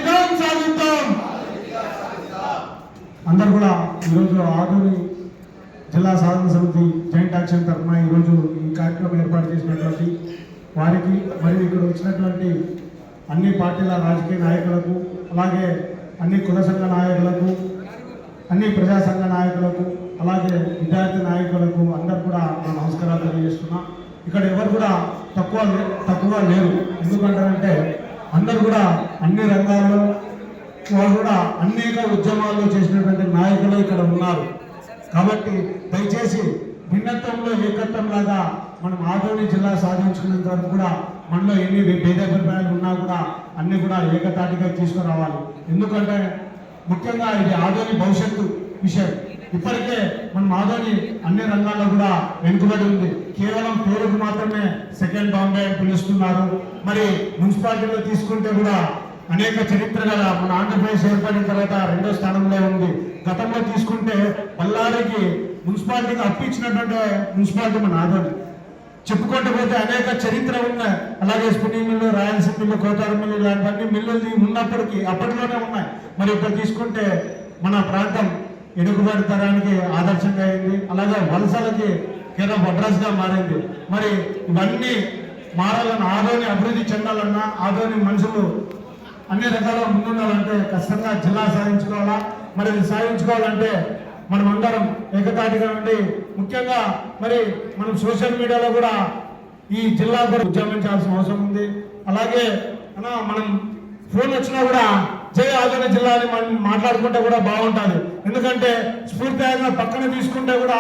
సాధిద్దాం సాధిద్దాం. అందరు కూడా ఈరోజు ఆదోని జిల్లా సాధన సమితి జాయింట్ యాక్షన్ తరఫున ఈరోజు ఈ కార్యక్రమం ఏర్పాటు చేసినటువంటి వారికి మరియు ఇక్కడ వచ్చినటువంటి అన్ని పార్టీల రాజకీయ నాయకులకు, అలాగే అన్ని కుల సంఘ నాయకులకు, అన్ని ప్రజా సంఘ నాయకులకు, అలాగే విద్యార్థి నాయకులకు అందరు కూడా నా నమస్కారాలు తెలియజేస్తున్నా. ఇక్కడ ఎవరు కూడా తక్కువ లేరు. ఎందుకంటారంటే అందరు కూడా అన్ని రంగాల్లో వారు కూడా అనేక ఉద్యమాల్లో చేసినటువంటి నాయకులు ఇక్కడ ఉన్నారు. కాబట్టి దయచేసి భిన్నత్వంలో ఏకత్వం లాగా మనం ఆదోని జిల్లా సాధించుకునేంత వరకు కూడా మనలో ఎన్ని భేదాభిప్రాయాలు ఉన్నా కూడా అన్ని కూడా ఏకతాటిగా తీసుకురావాలి. ఎందుకంటే ముఖ్యంగా ఇది ఆదోని భవిష్యత్తు విషయం. ఇప్పటికే మనం ఆదోని అన్ని రంగాల్లో కూడా వెనుకబడి ఉంది. కేవలం పేరుకు మాత్రమే సెకండ్ బాంబే అని పిలుస్తున్నారు. మరి మున్సిపాలిటీలో తీసుకుంటే కూడా అనేక చరిత్ర గల మన ఆంధ్రప్రదేశ్ ఏర్పడిన తర్వాత 2వ స్థానంలో ఉంది. గతంలో తీసుకుంటే బళ్ళారికి మున్సిపాలిటీకి అప్పించినటువంటి మున్సిపాలిటీ మన ఆదోని. చెప్పుకుంటూ పోతే అనేక చరిత్ర ఉన్నాయి. అలాగే స్పిన్నింగ్ మిల్లు, రాయలసీమ మిల్లు, కోతారు మిల్లు ఇలాంటివన్నీ మిల్లులు ఉన్నప్పటికీ అప్పట్లోనే ఉన్నాయి. మరి ఇక్కడ తీసుకుంటే మన ప్రాంతం ఎడుగుబడి తరానికి ఆదర్శంగా అయింది. అలాగే వలసలకి కేవలం అడ్రస్గా మారింది. మరి ఇవన్నీ మారాలన్నా, ఆదోని అభివృద్ధి చెందాలన్నా, ఆదోని మనుషులు అన్ని రకాల ముందుండాలంటే ఖచ్చితంగా జిల్లా సాధించుకోవాలా. మరి సాధించుకోవాలంటే మనం అందరం ఏకతాటిగా ఉండి, ముఖ్యంగా మరి మనం సోషల్ మీడియాలో కూడా ఈ జిల్లా కూడా ఉద్యమించాల్సిన అవసరం ఉంది. అలాగే మనం ఫోన్ వచ్చినా కూడా జై ఆదోని జిల్లా అని మనం మాట్లాడుకుంటే కూడా బాగుంటుంది. ఎందుకంటే స్ఫూర్తిగా పక్కన తీసుకుంటే కూడా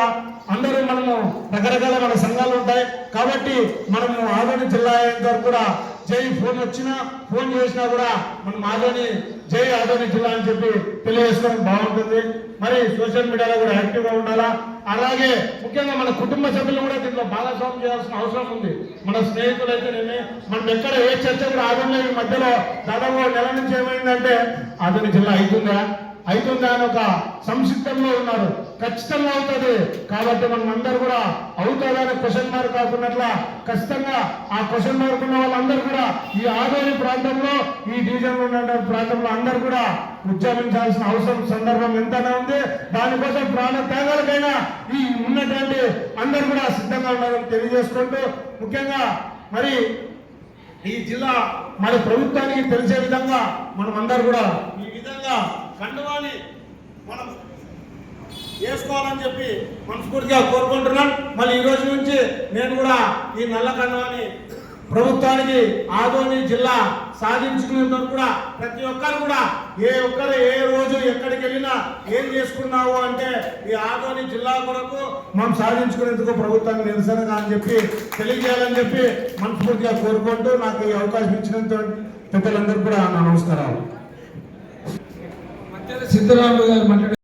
అందరూ మనము రకరకాల మన సంఘాలు ఉంటాయి. కాబట్టి మనము ఆదోని జిల్లా అయ్యేంత వరకు కూడా జై ఫోన్ వచ్చినా ఫోన్ చేసినా కూడా మనం ఆదోని జై ఆదోని జిల్లా అని చెప్పి తెలియజేసుకోవడం బాగుంటుంది. మరి సోషల్ మీడియాలో కూడా యాక్టివ్గా ఉండాలా. అలాగే ముఖ్యంగా మన కుటుంబ సభ్యులు కూడా దీంట్లో భాగస్వామ్యం చేయాల్సిన అవసరం ఉంది. మన స్నేహితులు అయితే మనం ఎక్కడ ఏ చర్చ కూడా ఆదోని ఈ మధ్యలో దాదాపు నెల నుంచి ఏమైందంటే ఆదోని జిల్లా అవుతుందా అని ఒక సంసిద్ధంలో ఉన్నారు. ఖచ్చితంగా అవుతుంది. కాబట్టి మనం అందరూ కూడా అవుతుందా అని క్వశ్చన్ మార్క్ కాకున్నట్లా ఖచ్చితంగా ఆ క్వశ్చన్ మార్క్ ఉన్న వాళ్ళందరూ కూడా ఈ ఆదోని ప్రాంతంలో, ఈ డివిజన్లో ఉన్న ప్రాంతంలో అందరూ కూడా ఉద్యమించాల్సిన అవసరం సందర్భం ఎంతైనా ఉంది. దానికోసం ప్రాణ త్యాగాలకైనా ఈ ఉన్నటువంటి అందరూ కూడా సిద్ధంగా ఉన్నారని తెలియజేసుకుంటూ, ముఖ్యంగా మరి ఈ జిల్లా మన ప్రభుత్వానికి తెలిసే విధంగా మనం అందరూ కూడా ఈ విధంగా కండువాని మనం వేసుకోవాలని చెప్పి మనస్ఫూర్తిగా కోరుకుంటున్నాను. మళ్ళీ ఈ రోజు నుంచి నేను కూడా ఈ నల్ల కండువాని ప్రభుత్వానికి ఆదోని జిల్లా సాధించుకునేందుకు కూడా ప్రతి ఒక్కరు కూడా ఏ రోజు ఎక్కడికి వెళ్ళినా ఏం చేసుకున్నావు అంటే ఈ ఆదోని జిల్లా కొరకు మనం సాధించుకునేందుకు ప్రభుత్వాన్ని నిరసనగా అని చెప్పి తెలియజేయాలని చెప్పి మనస్ఫూర్తిగా కోరుకుంటూ నాకు ఈ అవకాశం ఇచ్చినంత పెద్దలందరూ కూడా నా నమస్కారాలు. సిద్ధరాములు గారు